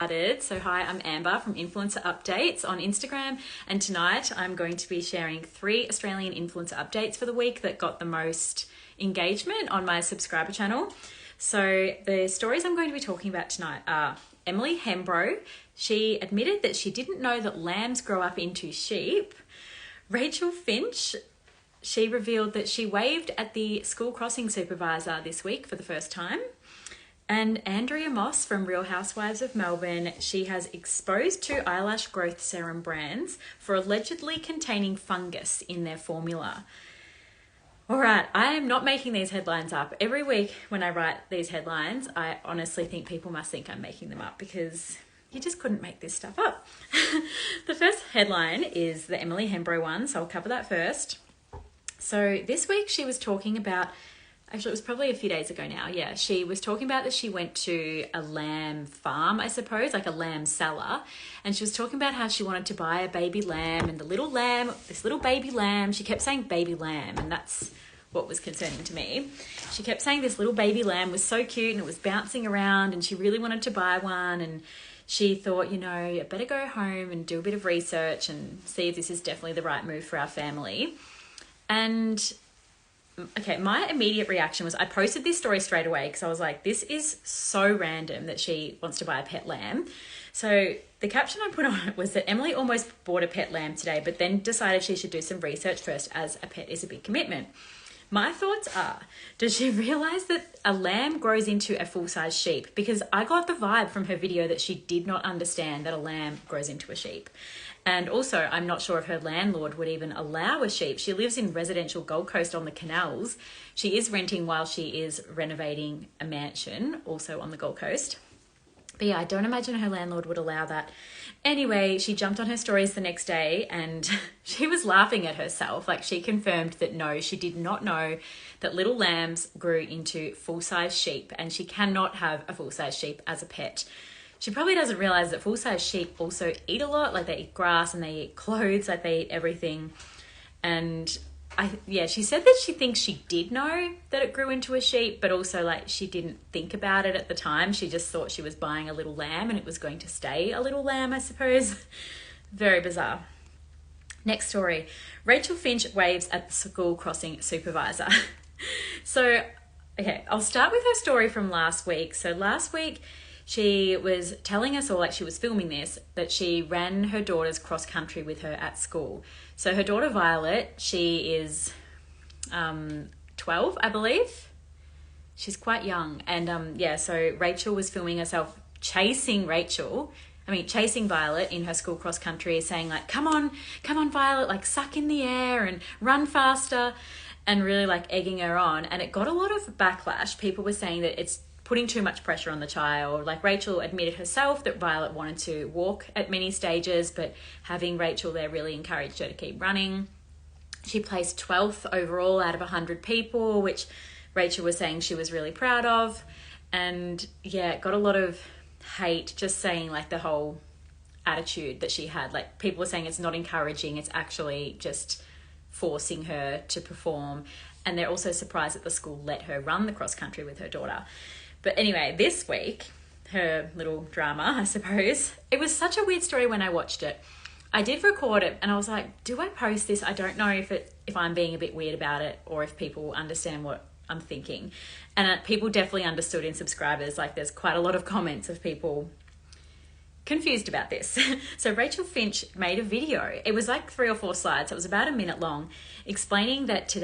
So hi, I'm Amber from Influencer Updates on Instagram, and tonight I'm going to be sharing 3 Australian influencer updates for the week that got the most engagement on my subscriber channel. So the stories I'm going to be talking about tonight are Emilee Hembrow. She admitted that she didn't know that lambs grow up into sheep. Rachael Finch, she revealed that she waved at the school crossing supervisor this week for the first time. And Andrea Moss from Real Houswives of Melbourne, she has exposed 2 eyelash growth serum brands for allegedly containing fungus in their formula. All right, I am not making these headlines up. Every week when I write these headlines, I honestly think people must think I'm making them up because you just couldn't make this stuff up. The first headline is the Emilee Hembrow one, so I'll cover that first. So this week she was talking about, actually, it was probably a few days ago now. Yeah, she was talking about that she went to a lamb farm, I suppose, like a lamb seller. And she was talking about how she wanted to buy a baby lamb, and the little lamb, this little baby lamb, she kept saying baby lamb, and that's what was concerning to me. She kept saying this little baby lamb was so cute and it was bouncing around and she really wanted to buy one. And she thought, you know, I better go home and do a bit of research and see if this is definitely the right move for our family. And okay, my immediate reaction was I posted this story straight away because I was like, this is so random that she wants to buy a pet lamb. So the caption I put on it was that Emilee almost bought a pet lamb today, but then decided she should do some research first as a pet is a big commitment. My thoughts are, does she realise that a lamb grows into a full-size sheep? Because I got the vibe from her video that she did not understand that a lamb grows into a sheep. And also, I'm not sure if her landlord would even allow a sheep. She lives in residential Gold Coast on the canals. She is renting while she is renovating a mansion, also on the Gold Coast. But yeah, I don't imagine her landlord would allow that. Anyway, she jumped on her stories the next day and she was laughing at herself. Like, she confirmed that no, she did not know that little lambs grew into full-size sheep, and she cannot have a full-size sheep as a pet. She probably doesn't realize that full-size sheep also eat a lot. Like, they eat grass and they eat clothes, like they eat everything. And she said that she thinks she did know that it grew into a sheep, but also like she didn't think about it at the time. She just thought she was buying a little lamb and it was going to stay a little lamb, I suppose. Very bizarre. Next story. Rachael Finch waves at the school crossing supervisor. So, okay, I'll start with her story from last week. So last week, she was telling us all, like she was filming this, that she ran her daughter's cross country with her at school. So her daughter Violet, she is 12, I believe. She's quite young. And so Rachel was filming herself chasing Violet in her school cross country, saying like, come on, Violet, like suck in the air and run faster, and really like egging her on. And it got a lot of backlash. People were saying that it's putting too much pressure on the child. Like, Rachel admitted herself that Violet wanted to walk at many stages, but having Rachel there really encouraged her to keep running. She placed 12th overall out of 100 people, which Rachel was saying she was really proud of. And yeah, it got a lot of hate, just saying like the whole attitude that she had. Like, people were saying it's not encouraging, it's actually just forcing her to perform. And they're also surprised that the school let her run the cross country with her daughter. But anyway, this week, her little drama, I suppose, it was such a weird story when I watched it. I did record it and I was like, do I post this? I don't know if I'm being a bit weird about it or if people understand what I'm thinking. And people definitely understood in subscribers. Like, there's quite a lot of comments of people confused about this. So Rachael Finch made a video. It was like 3 or 4 slides. It was about a minute long, explaining that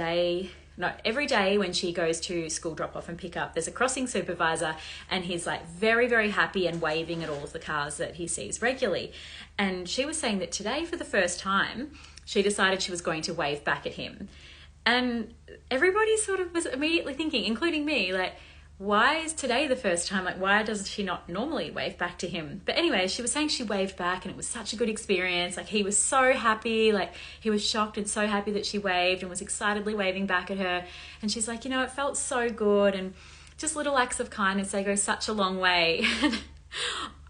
every day when she goes to school drop off and pick up, there's a crossing supervisor and he's like very, very happy and waving at all of the cars that he sees regularly. And she was saying that today, for the first time, she decided she was going to wave back at him. And everybody sort of was immediately thinking, including me, like, why is today the first time? Like, why does she not normally wave back to him? But anyway, she was saying she waved back and it was such a good experience. Like, he was so happy. Like, he was shocked and so happy that she waved and was excitedly waving back at her. And she's like, you know, it felt so good. And just little acts of kindness, they go such a long way.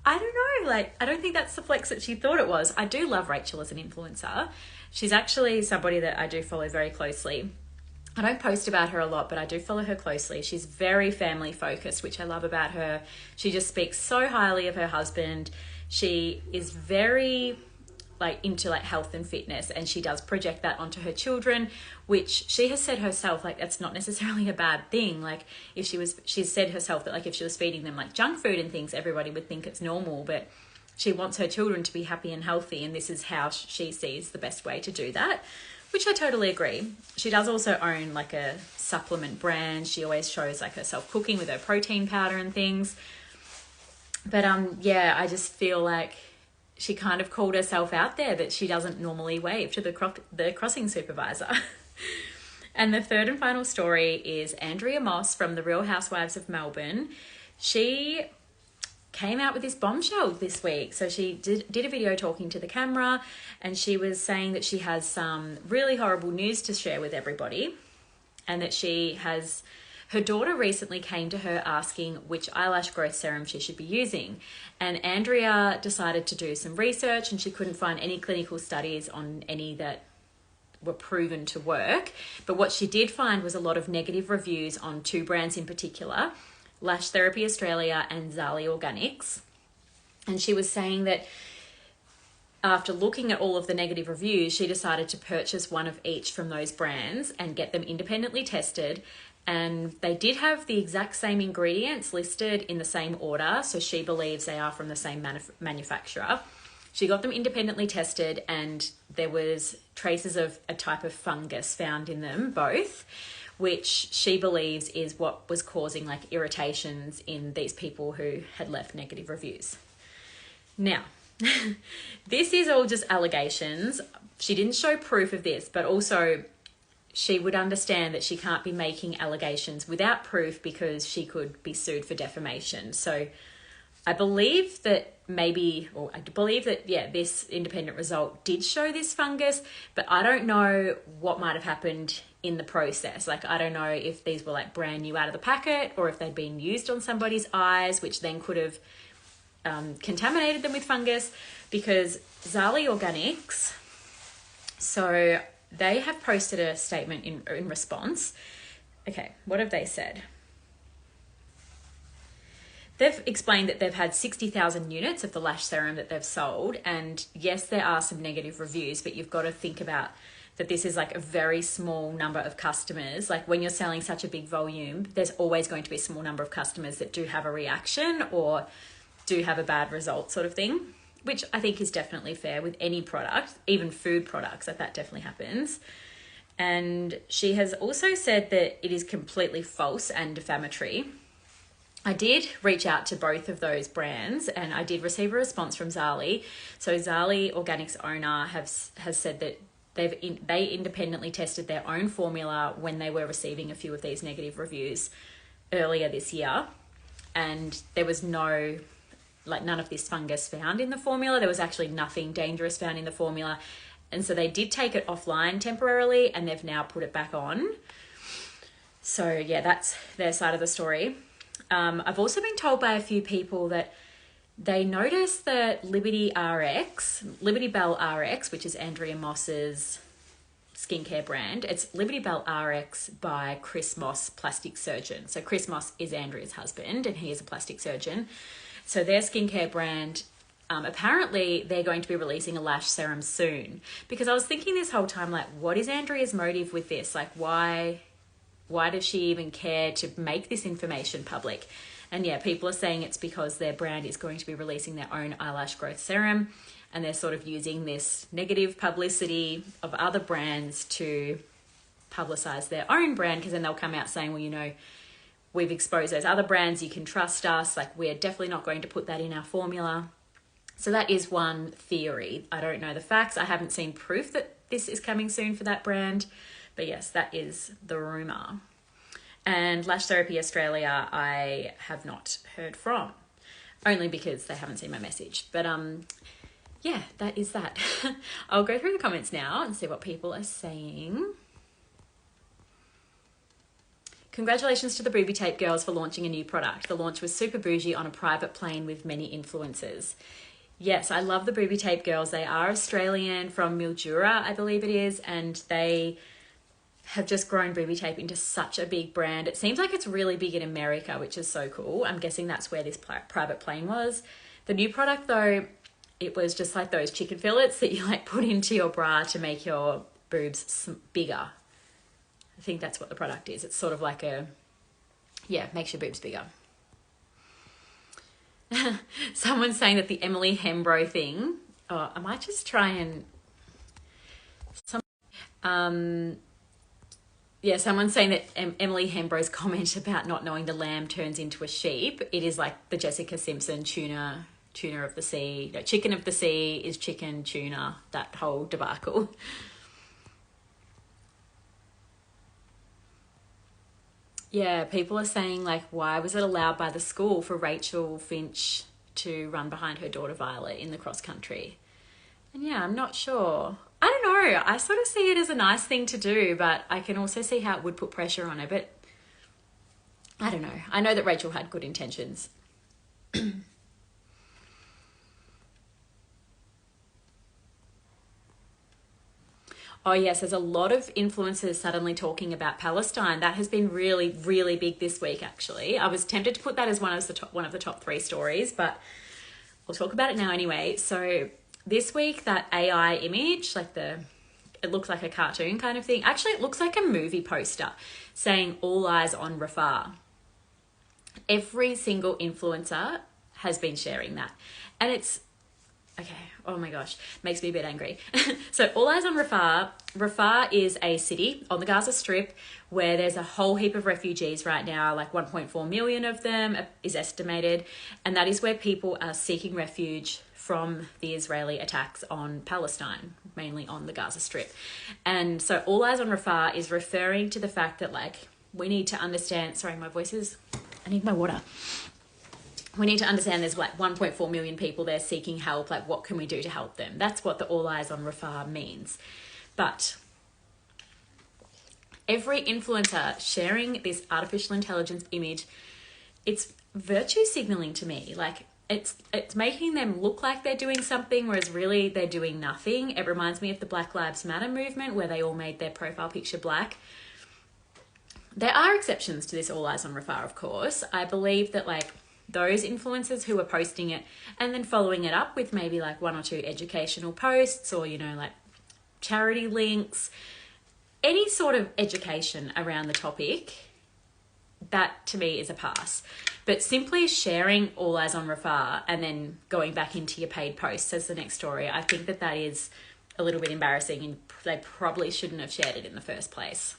I don't know, like, I don't think that's the flex that she thought it was. I do love Rachael as an influencer. She's actually somebody that I do follow very closely. I don't post about her a lot, but I do follow her closely. She's very family focused, which I love about her. She just speaks so highly of her husband. She is very like into like health and fitness, and she does project that onto her children, which she has said herself, like that's not necessarily a bad thing. Like if she's said herself that like if she was feeding them like junk food and things, everybody would think it's normal, but she wants her children to be happy and healthy, and this is how she sees the best way to do that, which I totally agree. She does also own like a supplement brand. She always shows like herself cooking with her protein powder and things. But yeah, I just feel like she kind of called herself out there that she doesn't normally wave to the crossing supervisor. And the third and final story is Andrea Moss from the Real Housewives of Melbourne. She came out with this bombshell this week. So she did a video talking to the camera, and she was saying that she has some really horrible news to share with everybody, and that her daughter recently came to her asking which eyelash growth serum she should be using. And Andrea decided to do some research, and she couldn't find any clinical studies on any that were proven to work. But what she did find was a lot of negative reviews on two brands in particular, Lash Therapy Australia and Zali Organics. And she was saying that after looking at all of the negative reviews, she decided to purchase one of each from those brands and get them independently tested. And they did have the exact same ingredients listed in the same order, so she believes they are from the same manufacturer. She got them independently tested, and there was traces of a type of fungus found in them both, which she believes is what was causing like irritations in these people who had left negative reviews. Now, this is all just allegations. She didn't show proof of this, but also she would understand that she can't be making allegations without proof because she could be sued for defamation. So I believe that this independent result did show this fungus, but I don't know what might have happened in the process. Like, I don't know if these were like brand new out of the packet, or if they'd been used on somebody's eyes, which then could have contaminated them with fungus, because Zali Organics, so they have posted a statement in response. Okay, what have they said? They've explained that they've had 60,000 units of the lash serum that they've sold. And yes, there are some negative reviews, but you've got to think about that this is like a very small number of customers. Like when you're selling such a big volume, there's always going to be a small number of customers that do have a reaction or do have a bad result sort of thing, which I think is definitely fair with any product, even food products, like that definitely happens. And she has also said that it is completely false and defamatory. I did reach out to both of those brands, and I did receive a response from Zali. So Zali Organics owner has said that they independently tested their own formula when they were receiving a few of these negative reviews earlier this year, and there was none of this fungus found in the formula. There was actually nothing dangerous found in the formula, and so they did take it offline temporarily, and they've now put it back on. So yeah, that's their side of the story. I've also been told by a few people that they noticed that Liberty Bell RX, which is Andrea Moss's skincare brand, it's Liberty Bell RX by Chris Moss, plastic surgeon. So Chris Moss is Andrea's husband, and he is a plastic surgeon. So their skincare brand, apparently they're going to be releasing a lash serum soon. Because I was thinking this whole time, like, what is Andrea's motive with this? Like, why does she even care to make this information public? And yeah, people are saying it's because their brand is going to be releasing their own eyelash growth serum, and they're sort of using this negative publicity of other brands to publicize their own brand, because then they'll come out saying, well, you know, we've exposed those other brands, you can trust us, like we're definitely not going to put that in our formula. So that is one theory. I don't know the facts. I haven't seen proof that this is coming soon for that brand. But yes, that is the rumour. And Lash Therapy Australia, I have not heard from, only because they haven't seen my message. But yeah, that is that. I'll go through the comments now and see what people are saying. Congratulations to the Booby Tape girls for launching a new product. The launch was super bougie on a private plane with many influencers. Yes, I love the Booby Tape girls. They are Australian, from Mildura, I believe it is, and they have just grown Booby Tape into such a big brand. It seems like it's really big in America, which is so cool. I'm guessing that's where this private plane was. The new product though, it was just like those chicken fillets that you like put into your bra to make your boobs bigger. I think that's what the product is. It's sort of like makes your boobs bigger. Someone's saying that the Emilee Hembrow thing, I might just try and, someone's saying that Emilee Hembrow's comment about not knowing the lamb turns into a sheep, it is like the Jessica Simpson tuna of the sea, no, chicken of the sea is chicken tuna, that whole debacle. Yeah, people are saying like, why was it allowed by the school for Rachael Finch to run behind her daughter Violet in the cross country? And yeah, I'm not sure. I don't know. I sort of see it as a nice thing to do, but I can also see how it would put pressure on her. But I don't know. I know that Rachael had good intentions. Oh yes, there's a lot of influencers suddenly talking about Palestine. That has been really, really big this week, actually. I was tempted to put that as one of the top 3 stories, but I'll talk about it now anyway. So this week, that AI image, it looks like a cartoon kind of thing. Actually, it looks like a movie poster saying all eyes on Rafah. Every single influencer has been sharing that. And it's, okay, oh my gosh, makes me a bit angry. So all eyes on Rafah. Rafah is a city on the Gaza Strip where there's a whole heap of refugees right now, like 1.4 million of them is estimated. And that is where people are seeking refuge from the Israeli attacks on Palestine, mainly on the Gaza Strip. And so all eyes on Rafah is referring to the fact that like we need to understand, sorry, I need my water. We need to understand there's like 1.4 million people there seeking help. Like, what can we do to help them? That's what the all eyes on Rafah means. But every influencer sharing this artificial intelligence image, it's virtue signaling to me. Like, it's making them look like they're doing something, whereas really they're doing nothing. It reminds me of the Black Lives Matter movement where they all made their profile picture black. There are exceptions to this all eyes on Rafah, of course. I believe that like those influencers who are posting it and then following it up with maybe like 1 or 2 educational posts or, you know, like charity links, any sort of education around the topic, that to me is a pass. But simply sharing all eyes on Rafah and then going back into your paid posts as the next story, I think that is a little bit embarrassing and they probably shouldn't have shared it in the first place.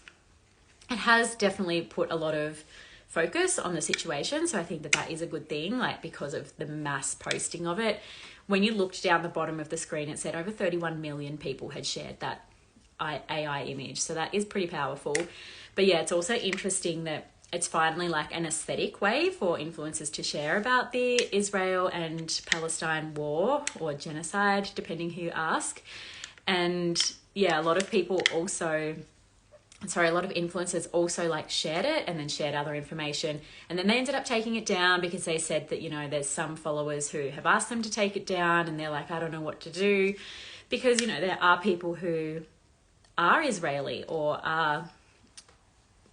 It has definitely put a lot of focus on the situation, so I think that is a good thing, like because of the mass posting of it. When you looked down the bottom of the screen, it said over 31 million people had shared that AI image, so that is pretty powerful. But yeah, it's also interesting that it's finally like an aesthetic way for influencers to share about the Israel and Palestine war or genocide, depending who you ask. And yeah, a lot of influencers also like shared it and then shared other information. And then they ended up taking it down because they said that, you know, there's some followers who have asked them to take it down and they're like, I don't know what to do. Because, you know, there are people who are Israeli or are,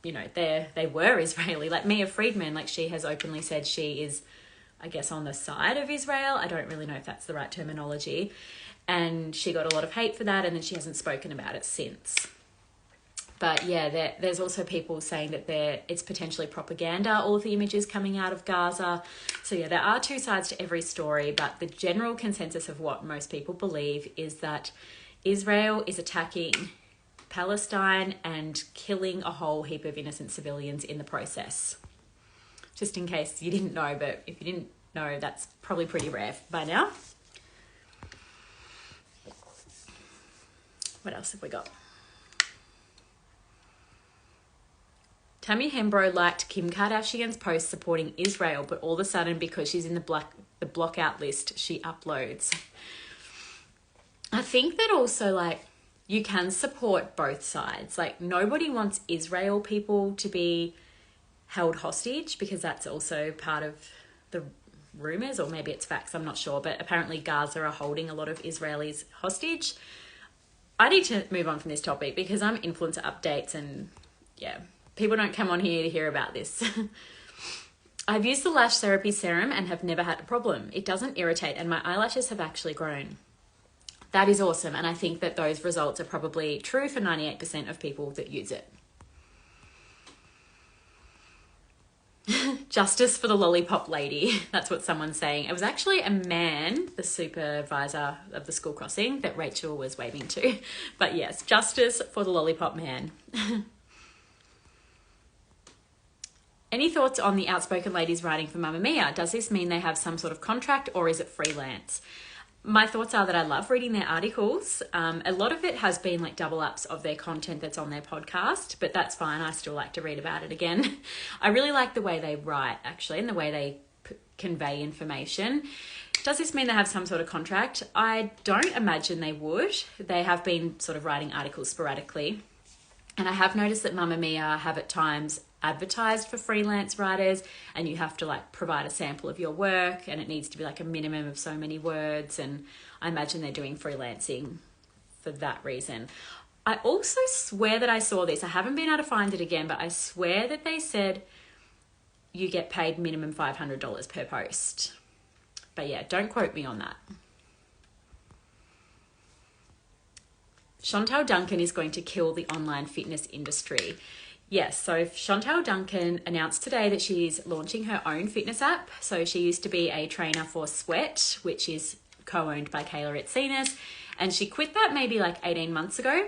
you know, they were Israeli. Like Mia Friedman, like she has openly said she is, I guess, on the side of Israel. I don't really know if that's the right terminology. And she got a lot of hate for that and then she hasn't spoken about it since. But yeah, there's also people saying that it's potentially propaganda, all of the images coming out of Gaza. So yeah, there are 2 sides to every story, but the general consensus of what most people believe is that Israel is attacking Palestine and killing a whole heap of innocent civilians in the process. Just in case you didn't know, but if you didn't know, that's probably pretty rare by now. What else have we got? Tammy Hembrow liked Kim Kardashian's post supporting Israel, but all of a sudden, because she's in the blockout list, she uploads. I think that also, like, you can support both sides. Like, nobody wants Israel people to be held hostage because that's also part of the rumors, or maybe it's facts, I'm not sure. But apparently Gaza are holding a lot of Israelis hostage. I need to move on from this topic because I'm influencer updates and yeah, people don't come on here to hear about this. I've used the lash therapy serum and have never had a problem. It doesn't irritate and my eyelashes have actually grown. That is awesome. And I think that those results are probably true for 98% of people that use it. Justice for the lollipop lady. That's what someone's saying. It was actually a man, the supervisor of the school crossing, that Rachael was waving to. But yes, justice for the lollipop man. Any thoughts on the Outspoken ladies writing for Mamamia? Does this mean they have some sort of contract or is it freelance? My thoughts are that I love reading their articles. A lot of it has been like double ups of their content that's on their podcast, but that's fine. I still like to read about it again. I really like the way they write, actually, and the way they convey information. Does this mean they have some sort of contract? I don't imagine they would. They have been sort of writing articles sporadically. And I have noticed that Mamamia have at times advertised for freelance writers and you have to like provide a sample of your work and it needs to be like a minimum of so many words, and I imagine they're doing freelancing for that reason. I also swear that I saw this. I haven't been able to find it again, but I swear that they said you get paid minimum $500 per post. But yeah, don't quote me on that. Chontel Duncan is going to kill the online fitness industry. Yes, so Chontel Duncan announced today that she's launching her own fitness app. So she used to be a trainer for Sweat, which is co-owned by Kayla Ritzinas, and she quit that maybe like 18 months ago.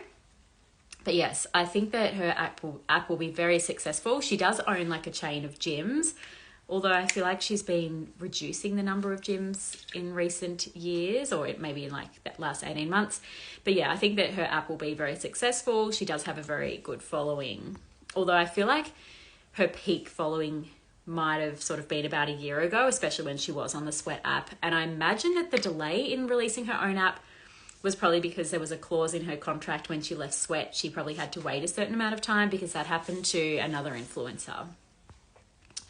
But yes, I think that her app will be very successful. She does own like a chain of gyms, although I feel like she's been reducing the number of gyms in recent years, or it maybe in like that last 18 months. But yeah, I think that her app will be very successful. She does have a very good following. Although I feel like her peak following might have sort of been about a year ago, especially when she was on the Sweat app. And I imagine that the delay in releasing her own app was probably because there was a clause in her contract when she left Sweat. She probably had to wait a certain amount of time because that happened to another influencer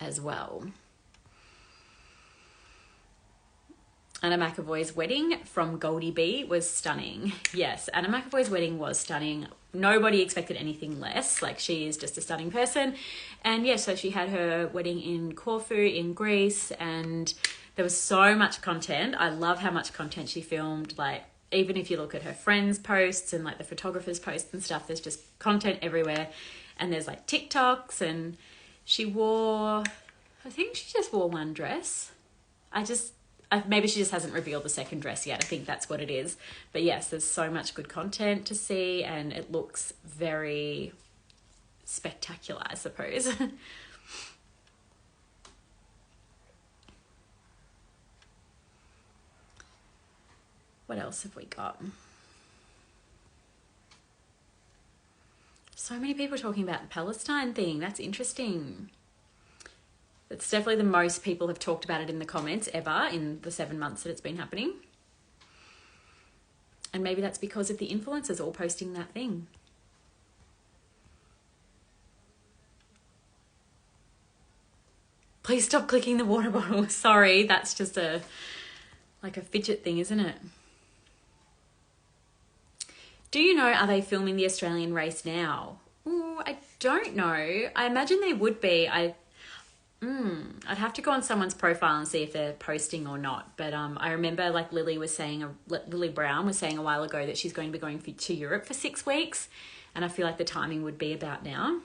as well. Anna McAvoy's wedding from Goldie B was stunning. Yes, Anna McAvoy's wedding was stunning. Nobody expected anything less. Like, she is just a stunning person. And yeah, so she had her wedding in Corfu in Greece and there was so much content. I love how much content she filmed. Like, even if you look at her friends' posts and like the photographers' posts and stuff, there's just content everywhere. And there's like TikToks, and she wore, I think she just wore one dress. Maybe she just hasn't revealed the second dress yet. I think that's what it is. But yes, there's so much good content to see and it looks very spectacular, I suppose. What else have we got? So many people talking about the Palestine thing. That's interesting. It's definitely the most people have talked about it in the comments ever in the 7 months that it's been happening. And maybe that's because of the influencers all posting that thing. Please stop clicking the water bottle. Sorry, that's just like a fidget thing, isn't it? Do you know, are they filming the Australian race now? Ooh, I don't know. I imagine they would be. I'd have to go on someone's profile and see if they're posting or not. But I remember like Lily Brown was saying a while ago that she's going to be going to Europe for 6 weeks. And I feel like the timing would be about now.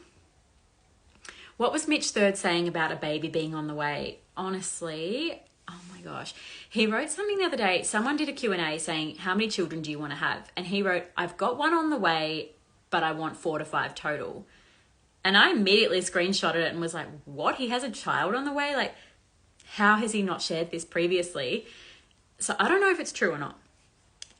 What was Mitch Third saying about a baby being on the way? Honestly, oh my gosh. He wrote something the other day. Someone did a Q&A saying, how many children do you want to have? And he wrote, I've got one on the way, but I want 4 to 5 total. And I immediately screenshotted it and was like, what? He has a child on the way? Like, how has he not shared this previously? So I don't know if it's true or not.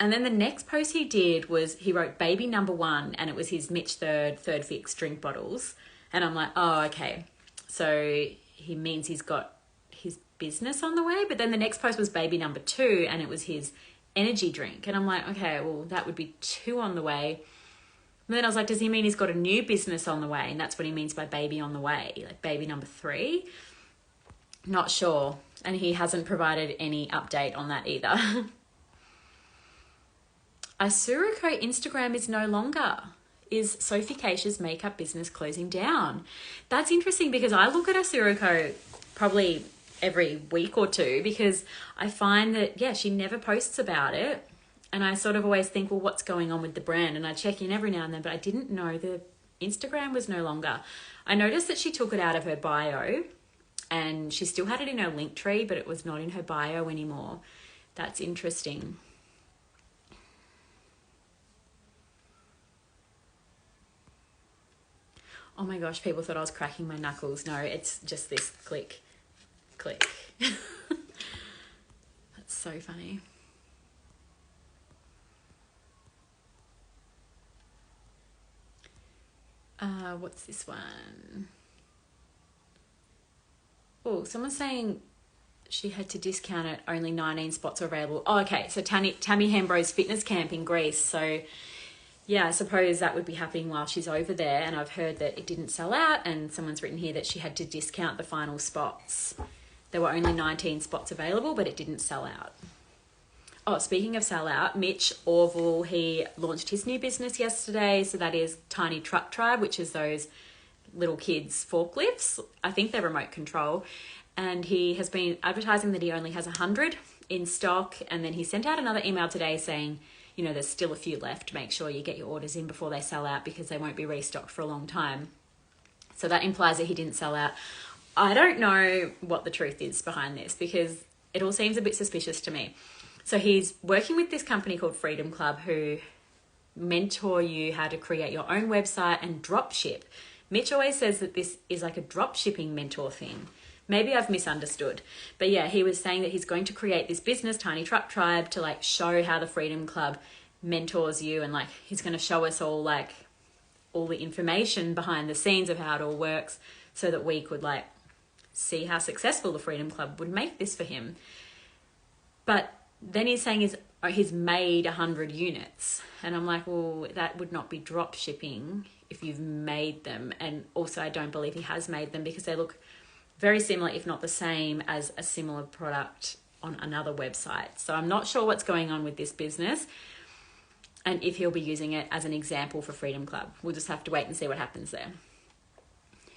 And then the next post he did was he wrote baby number 1 and it was his Mitch Third Fix drink bottles. And I'm like, oh, okay. So he means he's got his business on the way. But then the next post was baby number 2 and it was his energy drink. And I'm like, okay, well, that would be 2 on the way. And then I was like, does he mean he's got a new business on the way? And that's what he means by baby on the way, like baby number 3. Not sure. And he hasn't provided any update on that either. Asuruko Instagram is no longer. Is Sophie Keisha's makeup business closing down? That's interesting because I look at Asuruko probably every week or two because I find that, yeah, she never posts about it. And I sort of always think, well, what's going on with the brand? And I check in every now and then, but I didn't know the Instagram was no longer. I noticed that she took it out of her bio and she still had it in her link tree, but it was not in her bio anymore. That's interesting. Oh my gosh, people thought I was cracking my knuckles. No, it's just this click, click. That's so funny. What's this one? Oh, someone's saying she had to discount it. Only 19 spots are available. Oh, okay. So Tammy Hembrow's fitness camp in Greece. So yeah, I suppose that would be happening while she's over there. And I've heard that it didn't sell out. And someone's written here that she had to discount the final spots. There were only 19 spots available, but it didn't sell out. Oh, speaking of sell out, Mitch Orville, he launched his new business yesterday. So that is Tiny Truck Tribe, which is those little kids' forklifts. I think they're remote control. And he has been advertising that he only has 100 in stock. And then he sent out another email today saying, you know, there's still a few left. Make sure you get your orders in before they sell out because they won't be restocked for a long time. So that implies that he didn't sell out. I don't know what the truth is behind this because it all seems a bit suspicious to me. So he's working with this company called Freedom Club who mentor you how to create your own website and drop ship. Mitch always says that this is like a drop shipping mentor thing. Maybe I've misunderstood. But yeah, he was saying that he's going to create this business, Tiny Truck Tribe, to like show how the Freedom Club mentors you. And like, he's going to show us all like all the information behind the scenes of how it all works so that we could like see how successful the Freedom Club would make this for him. But then he's saying he's made 100 units. And I'm like, well, that would not be drop shipping if you've made them. And also I don't believe he has made them because they look very similar, if not the same, as a similar product on another website. So I'm not sure what's going on with this business and if he'll be using it as an example for Freedom Club. We'll just have to wait and see what happens there.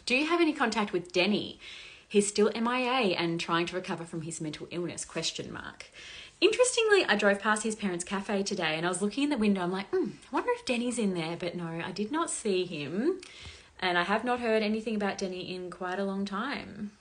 Do you have any contact with Denny? He's still MIA and trying to recover from his mental illness, ? Interestingly, I drove past his parents' cafe today and I was looking in the window. I'm like, I wonder if Denny's in there. But no, I did not see him. And I have not heard anything about Denny in quite a long time.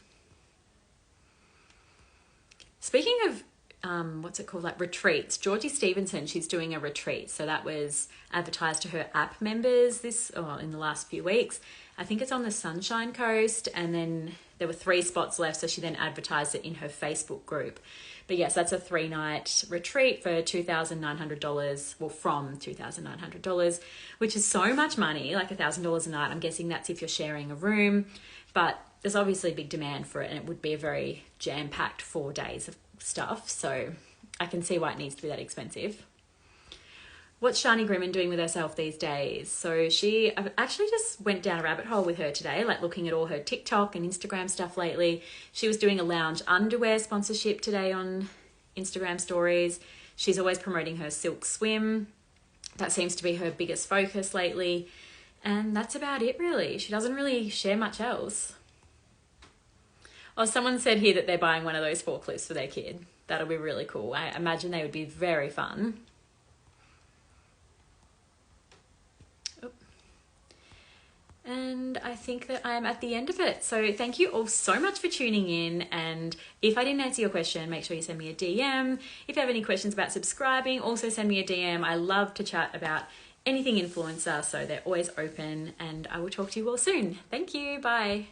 Speaking of, what's it called, like retreats, Georgie Stevenson, she's doing a retreat. So that was advertised to her app members in the last few weeks. I think it's on the Sunshine Coast. And then there were 3 spots left. So she then advertised it in her Facebook group. But yes, that's a 3-night retreat for $2,900. Well, from $2,900, which is so much money, like $1,000 a night. I'm guessing that's if you're sharing a room, but there's obviously a big demand for it and it would be a very jam-packed 4 days of stuff. So I can see why it needs to be that expensive. What's Shani Grimman doing with herself these days? So I actually just went down a rabbit hole with her today, like looking at all her TikTok and Instagram stuff lately. She was doing a lounge underwear sponsorship today on Instagram stories. She's always promoting her silk swim. That seems to be her biggest focus lately. And that's about it really. She doesn't really share much else. Oh, someone said here that they're buying one of those forklifts for their kid. That'll be really cool. I imagine they would be very fun. And I think that I'm at the end of it. So thank you all so much for tuning in. And if I didn't answer your question, make sure you send me a DM. If you have any questions about subscribing, also send me a DM. I love to chat about anything influencer, so they're always open. And I will talk to you all soon. Thank you. Bye.